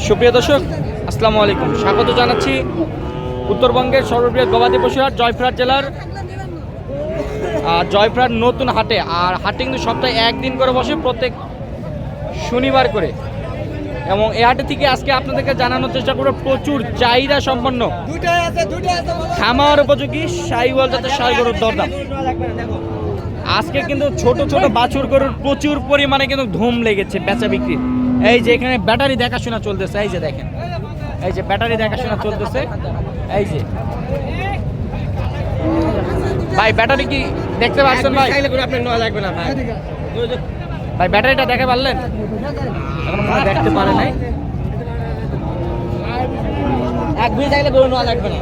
সুপ্রিয় দর্শক, আসসালামু আলাইকুম। স্বাগত জানাচ্ছি উত্তরবঙ্গের সর্ববৃহৎ গবাদি পশুহাট জয়পুরহাট জেলার জয়পুরহাট নতুন হাটে। আর হাটে কিন্তু সপ্তাহে একদিন করে বসে, প্রত্যেক শনিবার করে। এবং এই হাটে থেকে আজকে আপনাদেরকে জানানোর চেষ্টা করব প্রচুর চাহিদা সম্পন্ন খামার উপযোগী শাহিওয়াল জাতের ষাঁড় গরুর দরদাম। আজকে কিন্তু ছোট ছোট বাছুর গরুর প্রচুর পরিমাণে কিন্তু ধুম লেগেছে বেচা বিক্রি। এই যে এখানে ব্যাটারি দেখাশোনা চলতেছে, এই যে দেখেন, এই যে ব্যাটারি দেখাশোনা চলতেছে। এই যে ভাই ব্যাটারি কি দেখতে পাচ্ছেন ভাই? লাগবে না ভাই, ভাই ব্যাটারিটা দেখে পারলেন? এখন মনে দেখতে পারে নাই। এক বিয়ে চাইলে গরু নেওয়া লাগবে না।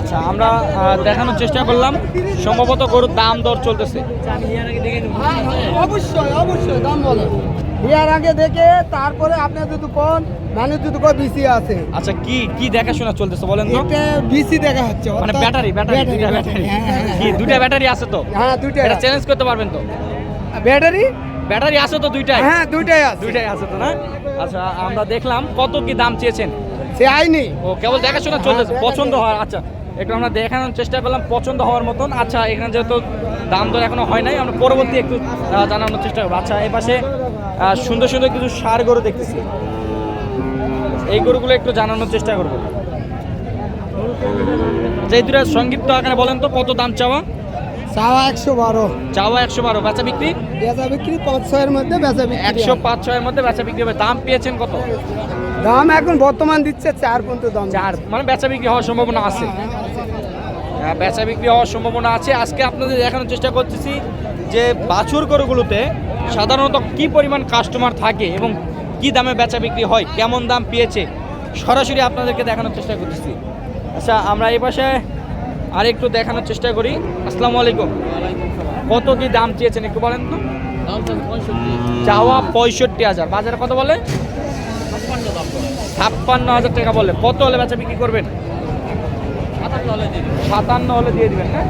আচ্ছা, আমরা দেখানোর চেষ্টা করলাম, সম্ভবত গরুর দাম দর চলতেছে। অবশ্যই অবশ্যই দাম বলে বিয়ার আগে দেখে তারপরে আপনার যদি কোন মানুষ যদি কোন বিসি আছে। আচ্ছা, কি কি দেখাশোনা চলতেছে বলেন তো? এটা বিসি দেখা হচ্ছে, মানে ব্যাটারি ব্যাটারি দুইটা ব্যাটারি, কি দুইটা ব্যাটারি আছে তো? হ্যাঁ দুইটা। এটা চ্যালেঞ্জ করতে পারবেন তো? ব্যাটারি ব্যাটারি আছে তো দুইটাই? হ্যাঁ দুইটাই আছে, দুইটাই আছে তো না? আচ্ছা, আমরা দেখলাম কত কি দাম চেয়েছেন? সে আইনি ও কেবল দেখাশোনা চলতেছে, পছন্দ হয়। আচ্ছা, একটু আমরা দেখানোর চেষ্টা করলাম পছন্দ হওয়ার মতন। আচ্ছা, এখানে যেহেতু দাম দর এখনো হয় নাই, আমরা পরবর্তী একটু জানানোর চেষ্টা করবো। আচ্ছা, এই পাশে সুন্দর সুন্দর কিছু ষাঁড় গরু দেখতেছি, এই গরুগুলো একটু জানানোর চেষ্টা করবো। আচ্ছা, এই দুটা সংক্ষিপ্ত আকারে বলেন তো, কত দাম চাওয়া? চাওয়া 112, চাওয়া 112, বেচা বিক্রি? বেচা বিক্রি 5-6 এর মধ্যে বেচা বিক্রি 105-6 এর মধ্যে বেচা বিক্রি হবে। দাম পেয়েছেন কত? দাম এখন বর্তমান দিচ্ছে 4 পর্যন্ত দাম। 4, মানে বেচা বিক্রি হওয়ার সম্ভাবনা আছে। হ্যাঁ, বেচা বিক্রি হওয়ার সম্ভাবনা আছে। আজকে আপনাদের দেখানোর চেষ্টা করতেছি যে বাছুর গরুগুলোতে সাধারণত কি পরিমাণ কাস্টমার থাকে এবং কি দামে বেচা বিক্রি হয়, কেমন দাম পেয়েছে, সরাসরি আপনাদেরকে দেখানোর চেষ্টা করতেছি। আচ্ছা, আমরা এই পাশে আর একটু দেখানোর চেষ্টা করি। আসসালামু আলাইকুম। কত কি দাম চেয়েছেন একটু বলেন তো? চাওয়া 65,000, বাজারে কত বলে? 56,000 টাকা বলে। কত হলে বেচা বিক্রি করবেন? 57 হলে দিয়ে দিবেন না?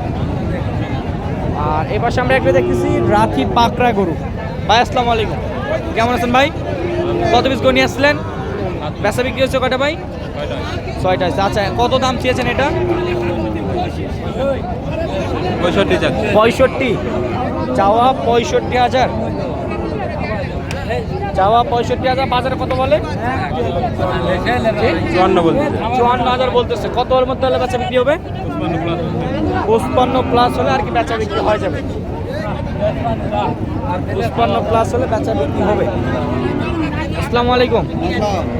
আর এ পাশে আমরা একটা দেখতেছি রাথি পাকড়া গরু। ভাই আসসালামু আলাইকুম, কেমন আছেন ভাই? কত পিস গরু নিয়ে আসছিলেন? বেচা বিক্রি হচ্ছে কয়টা ভাই? 6টা। আচ্ছা, কত দাম চেয়েছেন এটা? 65। চাওয়া 65,000, চাওয়া 65,000। বাজারে কত বলে? 54,000 বলতেছে। কত ওর মধ্যে হলে বেচা বিক্রি হবে? 55 প্লাস হলে আর কি বেচা বিক্রি হয়ে যাবে। 55 প্লাস হলে বেচা বিক্রি হবে। আসসালামু আলাইকুম,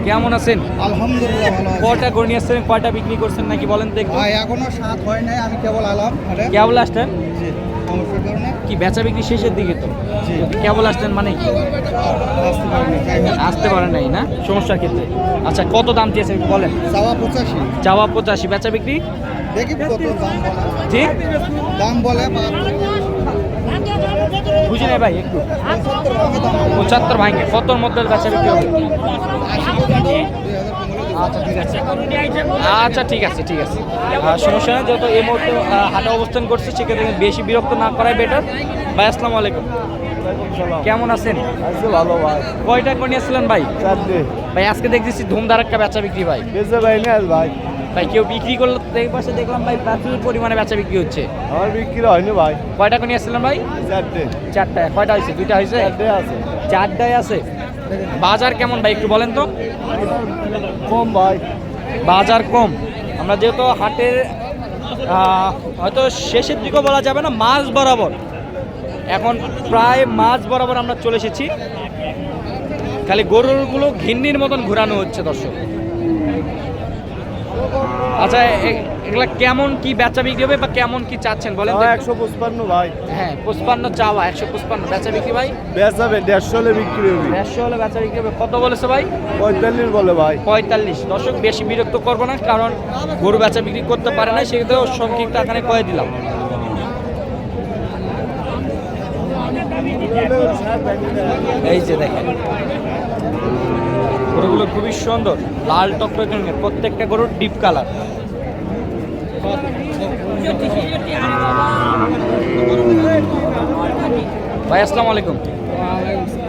কেমন আছেন? আলহামদুলিল্লাহ ভালো আছি। কয়টা গরু নিয়ে আসছেন, কয়টা বিক্রি করছেন নাকি বলেন তো একটু? ভাই এখনো 7 হয় নাই, আমি কেবল আলাম আরে কেবল আসছেন? সমস্যার কারণে কি বেচা বিক্রি শেষের দিকে তো? কেবল আসছেন মানে কি? আসতে পারিনি। আসতে পারেন নাই না, সমস্যার ক্ষেত্রে। আচ্ছা, কত দাম দিয়েছেন একটু বলেন? চাওয়া 85, চাওয়া 85, বেচা বিক্রি? দেখি কত দাম বলে। জি দাম বলে বুঝি নাই ভাই, একটু 75 ভাঙে দাম বলে। 75 ভাঙে। কতর মধ্যে বেচা বিক্রি হবে? 80,000 আচ্ছা ঠিক আছে, ঠিক আছে, সমস্যা নেই। যেহেতু এই মুহূর্তে হাটে অবস্থান করছে, সেক্ষেত্রে বেশি বিরক্ত না করাই বেটার। ভাই আসসালামু আলাইকুম, কেমন আছেন? ভালো ভাই। কয়টা করে নিয়েছিলেন ভাই? 4 ভাই আজকে দেখতেছি ধুমধারাক্কা বেচা বিক্রি ভাই। বেচে ভাই না ভাই। ভাই কেউ বিক্রি করলে এই পাশে দেখলাম ভাই প্রচুর পরিমাণে বেচা বিক্রি হচ্ছে। আমার বিক্রি হয়নি ভাই। কয়টা করে নিয়েছিলেন ভাই? 4টা। কয়টা হয়েছে? 2টা হয়েছে? 4 আছে। 4টাই আছে। বাজার কেমন ভাই একটু বলেন তো? কম ভাই, বাজার কম। আমরা যেহেতু হাটের হয়তো শেষের দিকেও বলা যাবে না, মাঝ বরাবর, এখন প্রায় মাঝ বরাবর আমরা চলে এসেছি। খালি গরুগুলো ঘিন্নির মতন ঘোরানো হচ্ছে দর্শক। আচ্ছা, এগুলা কেমন কি বেচা বিক্রি হবে বা কেমন কি চাচ্ছেন বলেন তো? 155 ভাই। হ্যাঁ, 55 চাওয়া, 155 বেচা বিক্রি ভাই? বেচাবে 150 হলে বিক্রি হবে। 150 হলে বেচা বিক্রি হবে। কত বলেছে ভাই? 45 বলে ভাই। 45। দর্শক বেশি বিরক্ত করবো না, কারণ গরু বেচা বিক্রি করতে পারে না, সেক্ষেত্রে সংক্ষিপ্ত আকারে কয়ে দিলাম। এই যে দেখেন গরুগুলো খুবই সুন্দর, লাল টকটকে রঙের, প্রত্যেকটা গরুর ডিপ কালার। ভাই আসসালামু আলাইকুম,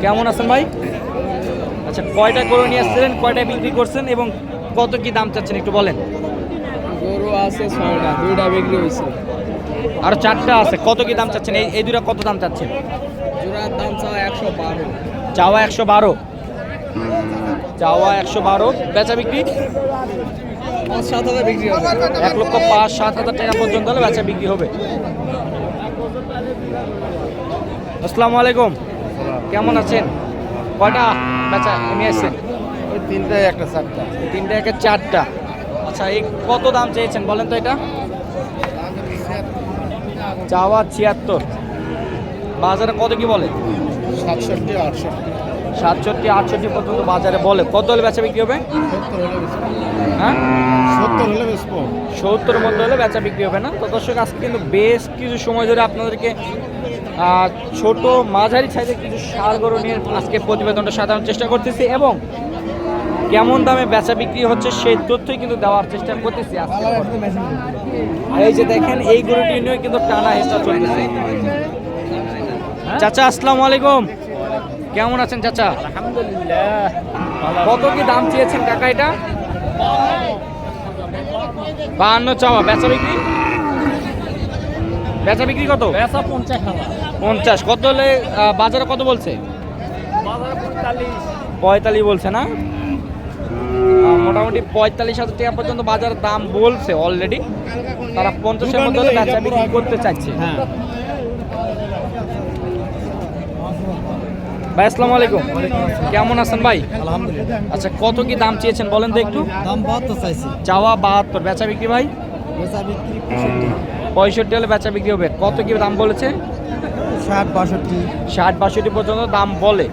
কেমন আছেন ভাই? আচ্ছা, কয়টা গরু নিয়ে আসছিলেন, কয়টা বিক্রি করছেন এবং কত কি দাম চাচ্ছেন একটু বলেন। গরু আছে 6টা, 2টা বিক্রি হয়েছে। আর 4টা আছে, কত কি দাম চাচ্ছেন? এই দুটো কত দাম চাচ্ছেন? জোড়ার দাম চাওয়া 112। চাওয়া 112, চাওয়া 112, বেচা বিক্রি 5-7 হাজার বিক্রি হবে। 1,05,000-7,000 টাকা পর্যন্ত হলে বেচা বিক্রি হবে। আসসালামু আলাইকুম, কেমন আছেন? কয়টা বেচা নিয়ে আসছেন? ওই 3টায় একটা 4টা। 3টা একে 4টা। আচ্ছা, এই কত দাম চেয়েছেন বলেন তো? এটা চাওয়া 76, বাজারে কত কি বলে? 67-68। 67-68 পর্যন্ত বাজারে বলে। কত হলে বেচা বিক্রি হবে? হ্যাঁ, 70 হলে বেচবো। 70-এর মধ্যে হলে বেচা বিক্রি হবে না। তো দর্শক, আজকে কিন্তু বেশ কিছু সময় ধরে আপনাদেরকে ছোট মাঝারি সাইজের কিছু ষাঁড় গরু নিয়ে আজকে প্রতিবেদনটা সাজানোর চেষ্টা করতেছি এবং কেমন দামে বেচা বিক্রি হচ্ছে সেই তথ্যই কিন্তু দেওয়ার চেষ্টা করতেছি আজকে। এই যে দেখেন, এই গরুটি নিয়ে কিন্তু টানা হেঁচড়া চলতেছে। চাচা আসসালামু আলাইকুম, কেমন আছেন চাচা? আলহামদুলিল্লাহ। কত কি দাম চেয়েছেন কাকা এটা? 52 চাওয়া, বেচা বিক্রি? বেচা বিক্রি কত? বেচা 50 টাকা। 50। কত হলে বাজারে কত বলছে? বাজারে 45। 45 বলছে না? মোটামুটি 45,000 টাকা পর্যন্ত বাজার দাম বলছে অলরেডি। তারা 50-এর মধ্যে হলে বেচা বিক্রি করতে চাইছে। হ্যাঁ। ভাই আসসালামু আলাইকুম, কেমন আছেন ভাই? আলহামদুলিল্লাহ। আচ্ছা, কত কি দাম চেয়েছেন বলেন তো একটু? দাম 72 চাইছি। চাওয়া 72, বেচা বিক্রি ভাই? বেচা বিক্রি 65 হলে বেচা বিক্রি হবে। কত কি দাম বলেছে? 60-62। 60-62 পর্যন্ত দাম বলে।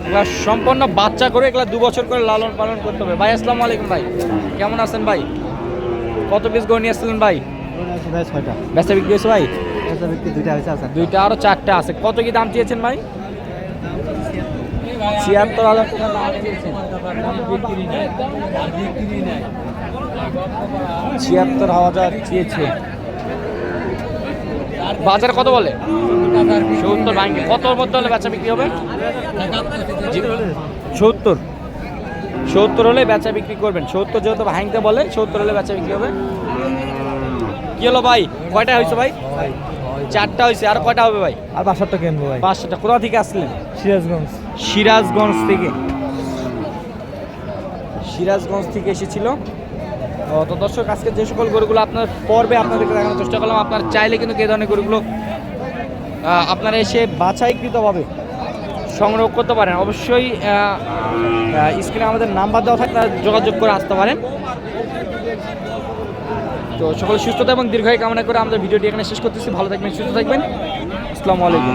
এগুলা সম্পূর্ণ বাচ্চা করে, এগুলা 2 বছর করে লালন পালন করতে হবে। ভাই আসসালামু আলাইকুম ভাই, কেমন আছেন ভাই? কত পিস গরু নিয়ে আসছিলেন ভাই? 6টা। বেচা বিক্রি হয়েছে ভাই? বেচা বিক্রি 2টা হয়েছে। আছে 2টা, আরো 4টা আছে। কত কি দাম চেয়েছেন ভাই? 76,000 টাকা দাম চেয়েছেন। 76,000 চেয়েছে। বাজার কত বলে? 70 ভাঙে। কতর মধ্যে হলে বেচা বিক্রি হবে? 70 হলে বেচা বিক্রি করবেন। 70 যেহেতু ভাঙতে বলে, 70 হলে বেচা বিক্রি হবে। কি হলো ভাই, কয়টা হয়েছে ভাই? 4টা হয়েছে। আর কয়টা হবে ভাই? আর 62 কিনবো ভাই। 5টা। কোথা থেকে আসলেন? সিরাজগঞ্জ। সিরাজগঞ্জ থেকে। সিরাজগঞ্জ থেকে এসেছিল। তো দর্শক, আজকে যে সকল গরুগুলো আপনার পর্বে আপনাদেরকে দেখানোর চেষ্টা করলাম, আপনার চাইলে কিন্তু এই ধরনের গরুগুলো আপনারা এসে বাছাইকৃতভাবে সংগ্রহ করতে পারেন। অবশ্যই স্ক্রিনে আমাদের নাম্বার দেওয়া থাকে, তারা যোগাযোগ করে আসতে পারেন। তো সকল সুস্থতা এবং দীর্ঘায়ু কামনা করে আমাদের ভিডিওটি এখানে শেষ করতেছি। ভালো থাকবেন, সুস্থ থাকবেন। আসসালামু আলাইকুম।